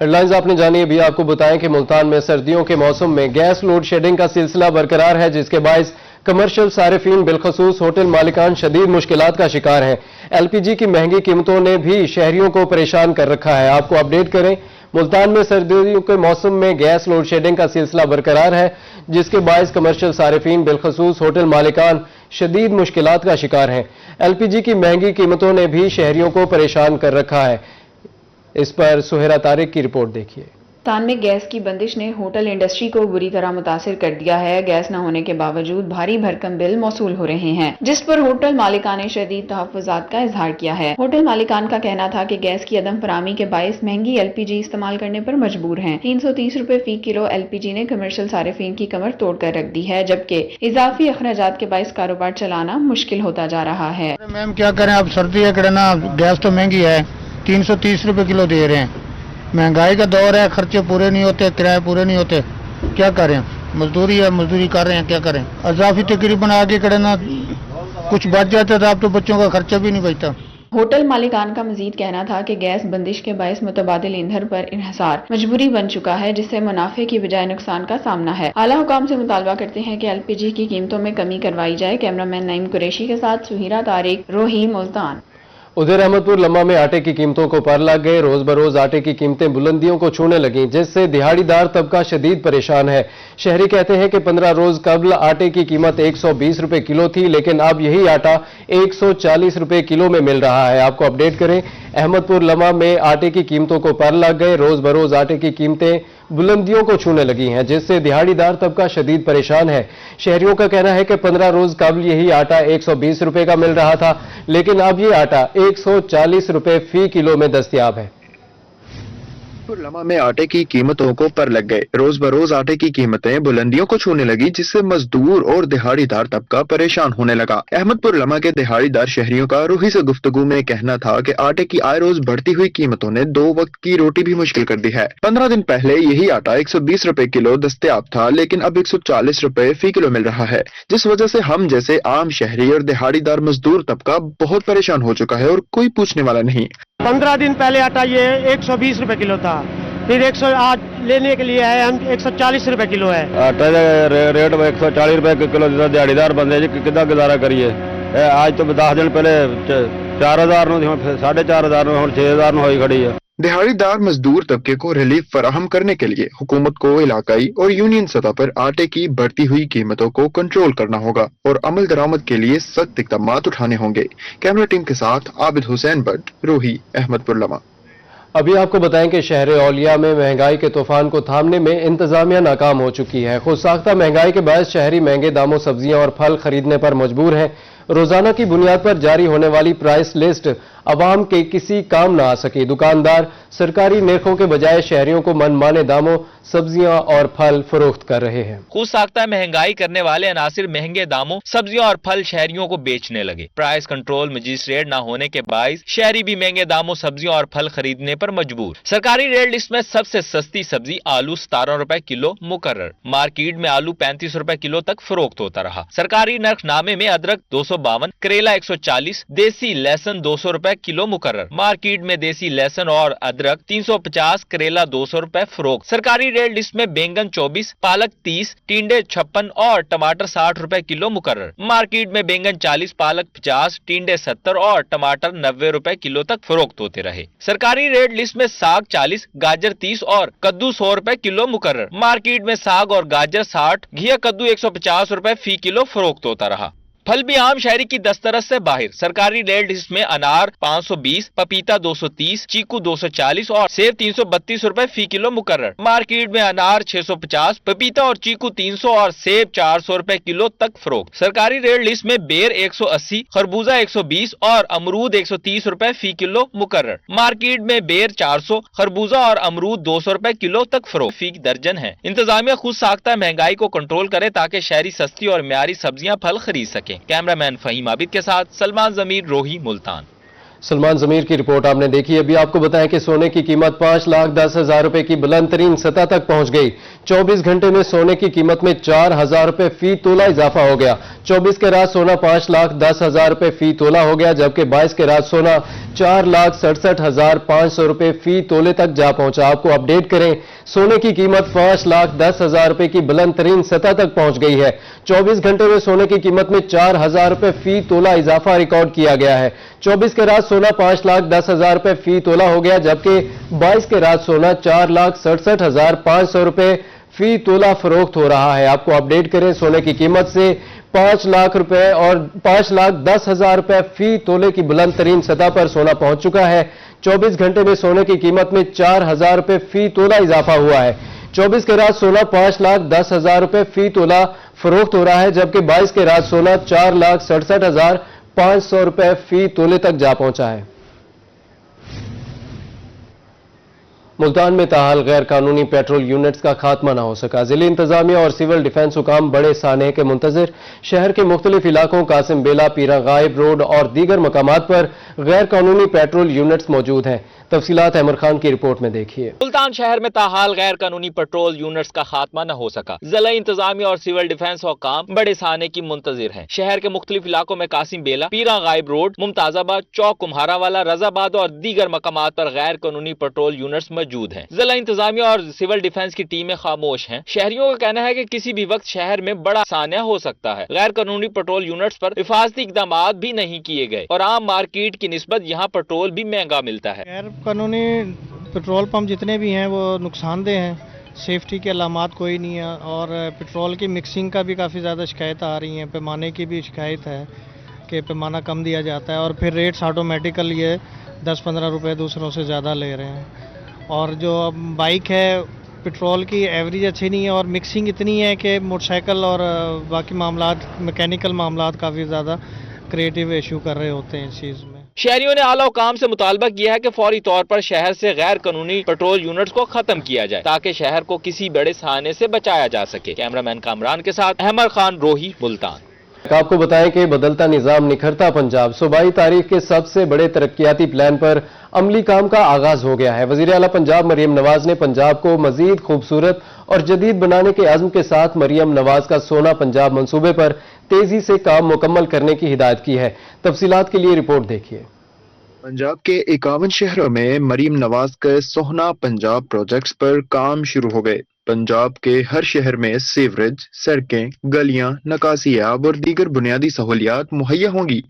Head lines آپ نے جانی. ابھی آپ کو بتائیں کہ ملتان میں سردیوں کے موسم میں گیس لوڈ شیڈنگ کا سلسلہ برقرار ہے، جس کے باعث کمرشل صارفین بالخصوص ہوٹل مالکان شدید مشکلات کا شکار ہیں. ایل پی جی کی مہنگی قیمتوں نے بھی شہریوں کو پریشان کر رکھا ہے. آپ کو اپڈیٹ کریں، ملتان میں سردیوں کے موسم میں گیس لوڈ شیڈنگ کا سلسلہ برقرار ہے، جس کے باعث کمرشل صارفین بالخصوص ہوٹل مالکان شدید مشکلات کا شکار ہیں. ایل پی جی کی مہنگی قیمتوں نے بھی شہریوں کو پریشان کر رکھا ہے. اس پر سہیرا طارق کی رپورٹ دیکھیے. ملتان میں گیس کی بندش نے ہوٹل انڈسٹری کو بری طرح متاثر کر دیا ہے. گیس نہ ہونے کے باوجود بھاری بھرکم بل موصول ہو رہے ہیں، جس پر ہوٹل مالکان نے شدید تحفظات کا اظہار کیا ہے. ہوٹل مالکان کا کہنا تھا کہ گیس کی عدم فراہمی کے باعث مہنگی ایل پی جی استعمال کرنے پر مجبور ہیں. 330 روپے فی کلو ایل پی جی نے کمرشل صارفین کی کمر توڑ کر رکھ دی ہے، جبکہ اضافی اخراجات کے باعث کاروبار چلانا مشکل ہوتا جا رہا ہے. میم کیا کریں، اب سردی ہے نا، گیس تو مہنگی ہے، 330 روپے کلو دے رہے ہیں. مہنگائی کا دور ہے، خرچے پورے نہیں ہوتے، کرائے پورے نہیں ہوتے، کیا کریں؟ مزدوری ہے، مزدوری کر رہے ہیں، کیا کریں؟ اضافی تقریباً آگے کرنا کچھ بچ جاتا تھا، اب تو بچوں کا خرچہ بھی نہیں بچتا. ہوٹل مالکان کا مزید کہنا تھا کہ گیس بندش کے باعث متبادل ایندھن پر انحصار مجبوری بن چکا ہے، جس سے منافع کی بجائے نقصان کا سامنا ہے. اعلیٰ حکام سے مطالبہ کرتے ہیں کہ ایل پی جی کی قیمتوں میں کمی کروائی جائے. کیمرہ مین نعیم قریشی کے ساتھ سہیرا طارق، روہی، ملتان. ادھر احمد پور لمحہ میں آٹے کی قیمتوں کو پر لگ گئے. روز بروز آٹے کی قیمتیں بلندیوں کو چھونے لگیں، جس سے دہاڑی دار طبقہ شدید پریشان ہے. شہری کہتے ہیں کہ 15 روز قبل آٹے کی قیمت 120 روپے کلو تھی، لیکن اب یہی آٹا 140 روپے کلو میں مل رہا ہے. آپ کو اپڈیٹ کریں، احمد پور لمحہ میں آٹے کی قیمتوں کو پر لگ گئے. روز بروز آٹے کی قیمتیں بلندیوں کو چھونے لگی ہیں، جس سے دہاڑی دار طبقہ شدید پریشان ہے. شہریوں کا کہنا ہے کہ 15 روز قبل یہی آٹا 120 روپے کا مل رہا تھا، لیکن اب یہ آٹا 140 روپے فی کلو میں دستیاب ہے. لمحہ میں آٹے کی قیمتوں کو پر لگ گئے. روز بروز آٹے کی قیمتیں بلندیوں کو چھونے لگی، جس سے مزدور اور دہاڑی دار طبقہ پریشان ہونے لگا. احمد پور لمحہ کے دہاڑی دار شہریوں کا روہی سے گفتگو میں کہنا تھا کہ آٹے کی آئے روز بڑھتی ہوئی قیمتوں نے 2 وقت کی روٹی بھی مشکل کر دی ہے. 15 دن پہلے یہی آٹا 120 روپے کلو دستیاب تھا، لیکن اب 140 روپے فی کلو مل رہا ہے، جس وجہ سے ہم جیسے عام شہری اور دہاڑی دار مزدور طبقہ بہت پریشان ہو چکا ہے اور کوئی پوچھنے والا نہیں. 15 دن پہلے آٹا یہ 120 روپے کلو تھا، پھر 100 آج لینے کے لیے آئے ہم 140 روپے کلو ہے. آٹا ریٹ 140 روپے کلو دیتا دیہڑی دار بندے جی کدا گزارا کریے. آج تو 10 دن پہلے 4000 4,500 ہوں 6000 ہوئی کھڑی ہے. دہاڑی دار مزدور طبقے کو ریلیف فراہم کرنے کے لیے حکومت کو علاقائی اور یونین سطح پر آٹے کی بڑھتی ہوئی قیمتوں کو کنٹرول کرنا ہوگا اور عمل درآمد کے لیے سخت اقدامات اٹھانے ہوں گے. کیمرہ ٹیم کے ساتھ عابد حسین بٹ، روہی، احمد پور لمحہ. ابھی آپ کو بتائیں کہ شہر اولیاء میں مہنگائی کے طوفان کو تھامنے میں انتظامیہ ناکام ہو چکی ہے. خود ساختہ مہنگائی کے باعث شہری مہنگے داموں سبزیاں اور پھل خریدنے پر مجبور ہیں. روزانہ کی بنیاد پر جاری ہونے والی پرائس لسٹ عوام کے کسی کام نہ آ سکی. دکاندار سرکاری نرخوں کے بجائے شہریوں کو من مانے داموں سبزیاں اور پھل فروخت کر رہے ہیں. خود ساختہ مہنگائی کرنے والے عناصر مہنگے داموں سبزیاں اور پھل شہریوں کو بیچنے لگے. پرائس کنٹرول مجسٹریٹ نہ ہونے کے باعث شہری بھی مہنگے داموں سبزیاں اور پھل خریدنے پر مجبور. سرکاری ریٹ لسٹ میں سب سے سستی سبزی آلو 17 روپے کلو مقرر. مارکیٹ میں آلو 35 روپے کلو تک فروخت ہوتا رہا. سرکاری نرخ نامے میں ادرک 252، کریلا 140، دیسی لہسن 200 روپے کلو مقرر. مارکیٹ میں دیسی لہسن اور ادرک 350، کریلا 200 روپے فروخت. سرکاری ریٹ لسٹ میں بینگن 24، پالک 30، ٹینڈے 56 اور ٹماٹر 60 روپے کلو مقرر. مارکیٹ میں بینگن 40، پالک 50، ٹینڈے 70 اور ٹماٹر 90 روپے کلو تک فروخت ہوتے رہے. سرکاری ریٹ لسٹ میں ساگ 40، گاجر 30 اور کدو 100 روپے کلو مقرر. مارکیٹ میں ساگ اور گاجر 60، گھیا کدو 150 روپے فی کلو فروخت ہوتا رہا. پھل بھی عام شہری کی دسترس سے باہر. سرکاری ریٹ لسٹ میں انار 520، پپیتا 230، چیکو 240 اور سیب 332 روپے فی کلو مقرر. مارکیٹ میں انار 650، پپیتا اور چیکو 300 اور سیب 400 روپے کلو تک فروخت. سرکاری ریٹ لسٹ میں بیر 180، خربوزہ 120 اور امرود 130 روپے فی کلو مقرر. مارکیٹ میں بیر 400، خربوزہ اور امرود 200 روپے کلو تک فروخت فی درجن ہے. انتظامیہ خود ساختہ مہنگائی کو کنٹرول کرے تاکہ شہری سستی اور معیاری سبزیاں پھل خرید سکے. کیمرہ مین فہیم عابد کے ساتھ سلمان ضمیر، روہی، ملتان. सलमान जमीर की रिपोर्ट आपने देखी। अभी आपको बताएं कि सोने की कीमत 5,10,000 रुपए की बुलंद तरीन सतह तक पहुंच गई। 24 घंटे में सोने की कीमत में 4,000 रुपए फी तोला इजाफा हो गया। 24 के रात सोना 5,10,000 रुपए फी तोला हो गया, जबकि 22 के रात सोना 4,67,500 रुपए फी तोले तक जा पहुंचा। आपको अपडेट करें, सोने की कीमत 5,10,000 रुपए की बुलंद तरीन सतह तक पहुंच गई है। 24 घंटे में सोने की कीमत में 4,000 रुपए फी तोला इजाफा रिकॉर्ड किया गया है। 24 के रात सोना 5,10,000 रुपए फी तोला हो गया, जबकि 22 के रात सोना 4,67,500 रुपए फी तोला फरोख्त हो रहा है। आपको अपडेट करें, सोने की कीमत से 5 लाख रुपए और 5,10,000 रुपए फी तोले की बुलंद तरीन सतह पर सोना पहुंच चुका है। 24 घंटे में सोने की कीमत में 4,000 रुपए फी तोला इजाफा हुआ है। 24 के रात सोना 5,10,000 रुपए फी तोला फरोख्त हो रहा है, जबकि 22 के रात सोना 4,67,500 रुपए फी तोले तक जा पहुंचा है। मुल्तान में ताहाल गैर कानूनी पेट्रोल यूनिट्स का खात्मा न हो सका। जिले इंतजामिया और सिविल डिफेंस हुकाम बड़े सानहे के मुंतजिर शहर के मुख्तलिफ इलाकों कासिम बेला, पीरा गायब रोड और दीगर मकामात पर गैर कानूनी पेट्रोल यूनिट्स मौजूद हैं। तफसीलात अहमद खान की रिपोर्ट में देखिए। मुल्तान शहर में ताहाल गैर कानूनी पेट्रोल यूनिट्स का खात्मा न हो सका। जिला इंतजामिया और सिविल डिफेंस हुकाम बड़े साने की मुंतजिर हैं। शहर के मुख्तलिफ इलाकों में कासिम बेला, पीरा गायब रोड, मुमताजाबाद चौक, कुम्हारा वाला, रजाबाद और दीगर मकामात पर गैर कानूनी पेट्रोल यूनिट्स मौजूद हैं। जिला इंतजामिया और सिविल डिफेंस की टीमें खामोश हैं। शहरियों का कहना है कि किसी भी वक्त शहर में बड़ा सान्या हो सकता है। गैर कानूनी पेट्रोल यूनिट्स पर हिफाजती इकदाम भी नहीं किए गए और आम मार्केट की निस्बत यहाँ पेट्रोल भी महंगा मिलता है। गैर कानूनी पेट्रोल पंप जितने भी हैं वो नुकसानदेह हैं। सेफ्टी के अलामात कोई नहीं है और पेट्रोल की मिक्सिंग का भी काफ़ी ज़्यादा शिकायत आ रही हैं। पैमाने की भी शिकायत है कि पैमाना कम दिया जाता है और फिर रेट्स ऑटोमेटिकल ये 10-15 रुपए दूसरों से ज़्यादा ले रहे हैं। और जो बाइक है पेट्रोल की एवरेज अच्छी नहीं है और मिक्सिंग इतनी है कि मोटरसाइकिल और बाकी मामलात, मैकेनिकल मामलात काफ़ी ज़्यादा क्रिएटिव इशू कर रहे होते हैं इस चीज़ में। शहरियों ने आला हुकाम से मुतालबा किया है कि फौरी तौर पर शहर से गैर कानूनी पेट्रोल यूनिट्स को खत्म किया जाए ताकि शहर को किसी बड़े साने से बचाया जा सके। कैमरामैन कामरान के साथ अहमद खान, रोही, मुल्तान। आपको बताएं कि बदलता निजाम निखरता पंजाब सूबाई तारीख के सबसे बड़े तरक्याती प्लान पर अमली काम का आगाज हो गया है। वजीर आला पंजाब मरियम नवाज ने पंजाब को मजीद खूबसूरत और जदीद बनाने के अज़्म के साथ मरियम नवाज का सोना पंजाब मंसूबे पर तेजी से काम मुकम्मल करने की हिदायत की है। तफसीलात के लिए रिपोर्ट देखिए। पंजाब के 51 शहरों में मरीम नवाज के सोहना पंजाब प्रोजेक्ट्स पर काम शुरू हो गए। पंजाब के हर शहर में सीवरेज, सड़कें, गलियां, निकासी आब और दीगर बुनियादी सहूलियात मुहैया होंगी।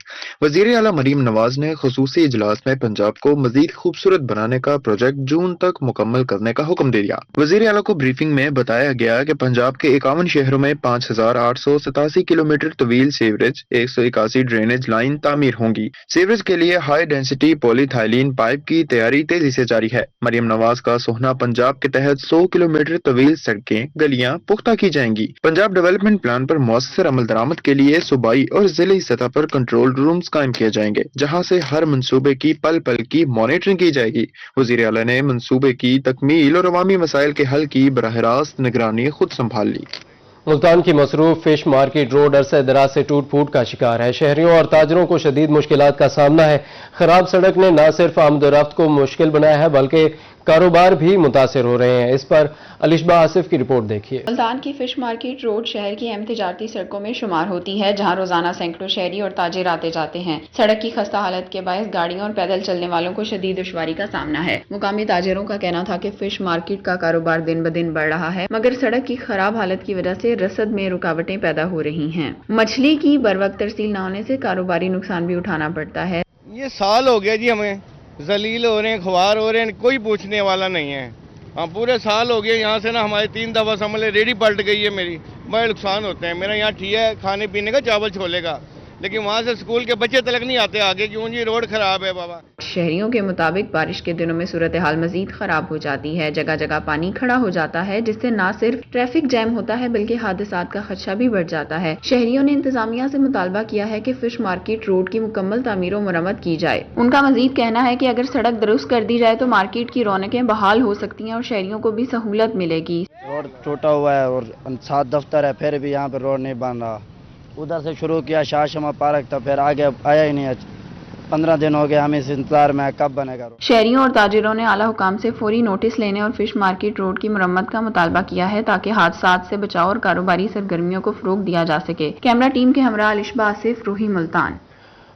वजीर आला मरीम नवाज ने खुसूसी इजलास में पंजाब को मजीद खूबसूरत बनाने का प्रोजेक्ट जून तक मुकम्मल करने का हुक्म दे दिया। वजीर आला को ब्रीफिंग में बताया गया कि पंजाब के 51 शहरों में 5,887 किलोमीटर तवील सीवरेज, 181 ड्रेनेज लाइन तामीर होंगी। सीवरेज के लिए हाई डेंसिटी पॉलीथाइलिन पाइप की तैयारी तेजी से जारी है। मरीम नवाज का सोहना पंजाब के तहत 100 किलोमीटर तवील सड़कें, गलियां पुख्ता की जाएंगी। पंजाब डेवलपमेंट प्लान पर मौसर अमल दरामद के लिए सूबाई और जिले सतह पर कंट्रोल रूम्स कायम किए जाएंगे, जहां से हर मंसूबे की पल पल की मॉनिटरिंग की जाएगी। वजीर आला ने मंसूबे की तकमील और अवामी मसाइल के हल की बराह रास्त निगरानी खुद संभाल ली। मुल्तान की मसरूफ फिश मार्केट रोड अरसे दराज से टूट फूट का शिकार है। शहरियों और ताजरों को शदीद मुश्किलात का सामना है। खराब सड़क ने न सिर्फ आमदोरफ्त को मुश्किल बनाया है बल्कि कारोबार भी मुतासिर हो रहे हैं। इस पर अलिशबा आसिफ की रिपोर्ट देखिए। मुल्तान की फिश मार्केट रोड शहर की अहम तिजारती सड़कों में शुमार होती है, जहां रोजाना सैकड़ों शहरी और ताजिर आते जाते हैं। सड़क की खस्ता हालत के बायस गाड़ियों और पैदल चलने वालों को शदीद दुश्वारी का सामना है। मुकामी ताजिरों का कहना था कि फिश मार्केट का कारोबार दिन ब दिन बढ़ रहा है, मगर सड़क की खराब हालत की वजह से रसद में रुकावटें पैदा हो रही हैं। मछली की बरवक्त तरसील न होने से कारोबारी नुकसान भी उठाना पड़ता है। ये साल हो गया जी, हमें जलील हो रहे हैं, खुआर हो रहे हैं, कोई पूछने वाला नहीं है। हाँ, पूरे साल हो गए यहाँ से ना हमारे 3 दफ़ा समझ रेडी पलट गई है मेरी, बड़े नुकसान होते हैं। मेरा यहाँ ठीक है खाने पीने का, चावल छोले का, लेकिन वहाँ से स्कूल के बच्चे तक नहीं आते आगे, क्यों जी रोड खराब है बाबा। शहरियों के मुताबिक बारिश के दिनों में सूरत हाल मजीद खराब हो जाती है। जगह जगह पानी खड़ा हो जाता है, जिससे न सिर्फ ट्रैफिक जैम होता है बल्कि हादसात का खदशा भी बढ़ जाता है। शहरियों ने इंतजामिया से मुतालबा किया है कि फिश मार्केट रोड की मुकम्मल तामीर और मरम्मत की जाए। उनका मजीद कहना है कि अगर सड़क दुरुस्त कर दी जाए तो मार्केट की रौनकें बहाल हो सकती हैं और शहरियों को भी सहूलत मिलेगी। रोड टूटा हुआ है और 7 दफ्तर है, फिर भी यहाँ पर रोड नहीं बन रहा। उधर से शुरू किया शाहशमा पार्क था, फिर आगे आया ही नहीं। 15 दिन हो गए हम इस इंतजार में, कब बनेगा रोड। शहरियों और ताजिरों ने आला हुकाम से फौरी नोटिस लेने और फिश मार्केट रोड की मरम्मत का मुतालबा किया है ताकि हादसात से बचाव और कारोबारी सरगर्मियों को फरोग दिया जा सके। कैमरा टीम के हमरा अलिशबा आसिफ, रूही मुल्तान।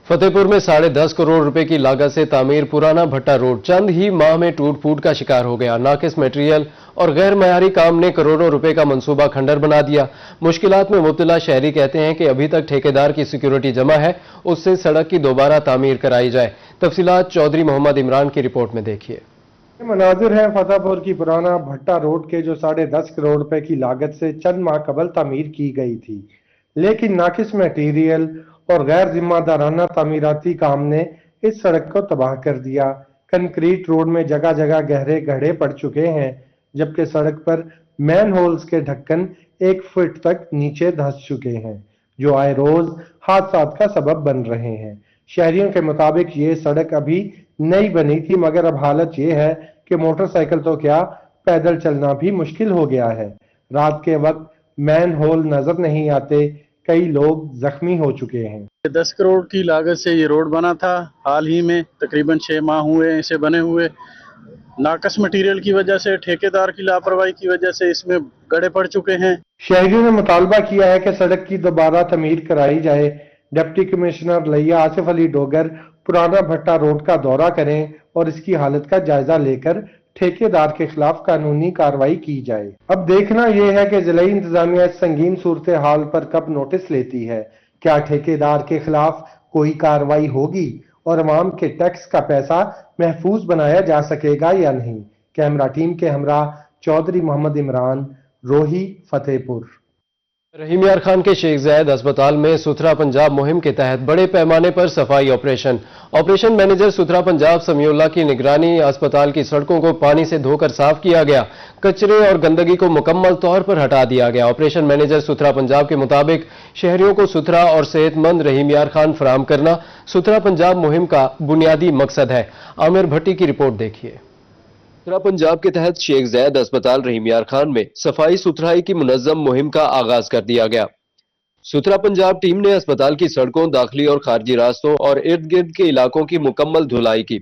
फतेहपुर में 10.5 करोड़ रुपए की लागत से तामीर पुराना भट्टा रोड चंद ही माह में टूट फूट का शिकार हो गया। नाकिस मटेरियल और गैर मयारी काम ने करोड़ों रुपए का मंसूबा खंडर बना दिया। मुश्किलात में मुब्तला शहरी कहते हैं कि अभी तक ठेकेदार की सिक्योरिटी जमा है, उससे सड़क की दोबारा तामीर कराई जाए। तफसीलात चौधरी मोहम्मद इमरान की रिपोर्ट में देखिए। मनाजिर हैं फतेहपुर की पुराना भट्टा रोड के, जो 10.5 करोड़ रुपए की लागत से चंद माह कबल तामीर की गई थी, लेकिन नाकिस मटेरियल और गैर जिम्मेदाराना तामीराती काम ने इस सड़क को तबाह कर दिया। कंक्रीट रोड में जगह जगह गहरे गड्ढे पड़ चुके हैं, जबकि सड़क पर मैन होल्स के ढक्कन 1 फुट तक नीचे धंस चुके हैं, जो आए रोज हादसात का सबब बन रहे हैं। शहरियों के मुताबिक ये सड़क अभी नई बनी थी, मगर अब हालत ये है कि मोटरसाइकिल तो क्या, पैदल चलना भी मुश्किल हो गया है। रात के वक्त मैन होल नजर नहीं आते, कई लोग जख्मी हो चुके हैं। 10 करोड़ की लागत से ये रोड बना था। हाल ही में तकरीबन 6 माह हुए हैं इसे बने हुए। नाकस मटेरियल की वजह से, ठेकेदार की लापरवाही की वजह से इसमें गड्ढे पड़ चुके हैं। शहरियों ने मुतालबा किया है कि सड़क की दोबारा तमीर कराई जाए। डिप्टी कमिश्नर लिया आसिफ अली डोगर पुराना भट्टा रोड का दौरा करें और इसकी हालत का जायजा लेकर ठेकेदार के खिलाफ कानूनी कार्रवाई की जाए। अब देखना यह है कि जिलाई इंतजामिया इस संगीन सूरत हाल पर कब नोटिस लेती है। क्या ठेकेदार के खिलाफ कोई कार्रवाई होगी और अवाम के टैक्स का पैसा महफूज बनाया जा सकेगा या नहीं। कैमरा टीम के हमरा चौधरी मोहम्मद इमरान, रोही, फतेहपुर। रहीम यार खान के शेख जायद अस्पताल में सुथरा पंजाब मुहिम के तहत बड़े पैमाने पर सफाई ऑपरेशन मैनेजर सुथरा पंजाब समीउल्लाह की निगरानी अस्पताल की सड़कों को पानी से धोकर साफ किया गया। कचरे और गंदगी को मुकम्मल तौर पर हटा दिया गया। ऑपरेशन मैनेजर सुथरा पंजाब के मुताबिक शहरियों को सुथरा और सेहतमंद रहीम यार खान फराहम करना सुथरा पंजाब मुहिम का बुनियादी मकसद है। आमिर भट्टी की रिपोर्ट देखिए। सुथरा पंजाब के तहत शेख जायद अस्पताल रहीम यार खान में सफाई सुथराई की मुनज़्ज़म मुहिम का आगाज कर दिया गया। सुथरा पंजाब टीम ने अस्पताल की सड़कों, दाखिली और खारजी रास्तों और इर्द गिर्द के इलाकों की मुकम्मल धुलाई की।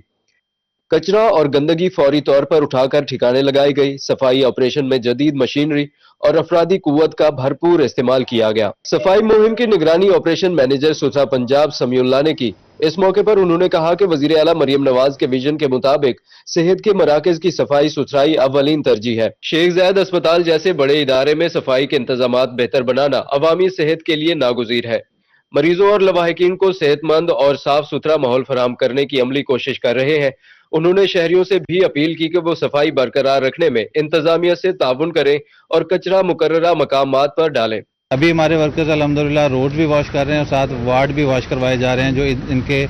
कचरा और गंदगी फौरी तौर पर उठाकर ठिकाने लगाई गई। सफाई ऑपरेशन में जदीद मशीनरी और अफरादी कुव्वत का भरपूर इस्तेमाल किया गया। सफाई मुहिम की निगरानी ऑपरेशन मैनेजर सुथरा पंजाब समीउल्लाह ने की। इस मौके पर उन्होंने कहा कि वजीर आला मरियम नवाज के विजन के मुताबिक सेहत के मराकज की सफाई सुथराई अव्वलीन तरजीह है। शेख जायद अस्पताल जैसे बड़े इदारे में सफाई के इंतजामात बेहतर बनाना अवामी सेहत के लिए नागुज़ीर है। मरीजों और लवाहिकीन को सेहतमंद और साफ सुथरा माहौल फराहम करने की अमली कोशिश कर रहे हैं। उन्होंने शहरियों से भी अपील की कि वो सफाई बरकरार रखने में इंतजामिया से ताउन करें और कचरा मुकर्ररा मकामात पर डालें। अभी हमारे वर्कर्स अल्हम्दुलिल्लाह रोड भी वॉश कर रहे हैं और साथ वार्ड भी वॉश करवाए जा रहे हैं। जो इनके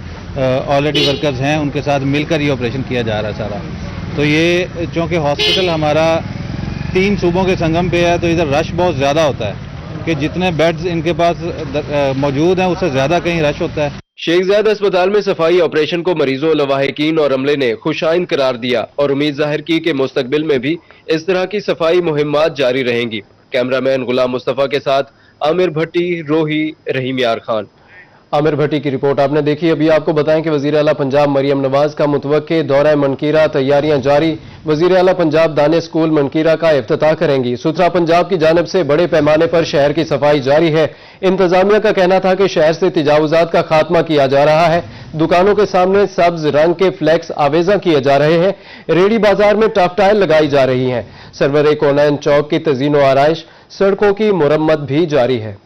ऑलरेडी वर्कर्स हैं उनके साथ मिलकर ये ऑपरेशन किया जा रहा है सारा। तो ये चूँकि हॉस्पिटल हमारा 3 सूबों के संगम पे है, तो इधर रश बहुत ज़्यादा होता है कि जितने बेड्स इनके पास मौजूद हैं उससे ज़्यादा कहीं रश होता है। शेख जायद अस्पताल में सफाई ऑपरेशन को मरीजों, लवाहिकीन और अमले ने खुशाइन करार दिया और उम्मीद जाहिर की कि मुस्तकबिल में भी इस तरह की सफाई मुहिम्मात जारी रहेंगी। कैमरामैन गुलाम मुस्तफा के साथ आमिर भट्टी, रोही, रहीम यार खान। आमिर भट्टी की रिपोर्ट आपने देखी। अभी आपको बताएं कि वजीर आला पंजाब मरियम नवाज का मुतवक्के दौरा मनकीरा, तैयारियां जारी। वजीर आला पंजाब दाने स्कूल मनकीरा का इफ्तिताह करेंगी। सुथरा पंजाब की जानिब से बड़े पैमाने पर शहर की सफाई जारी है। इंतजामिया का कहना था कि शहर से तजावुजात का खात्मा किया जा रहा है। दुकानों के सामने सब्ज रंग के फ्लैक्स आवेजा किए जा रहे हैं। रेडी बाजार में टफटाइल लगाई जा रही हैं। सरवर कोनैन चौक की तज़ीनो आराइश, सड़कों की मुरम्मत भी जारी है।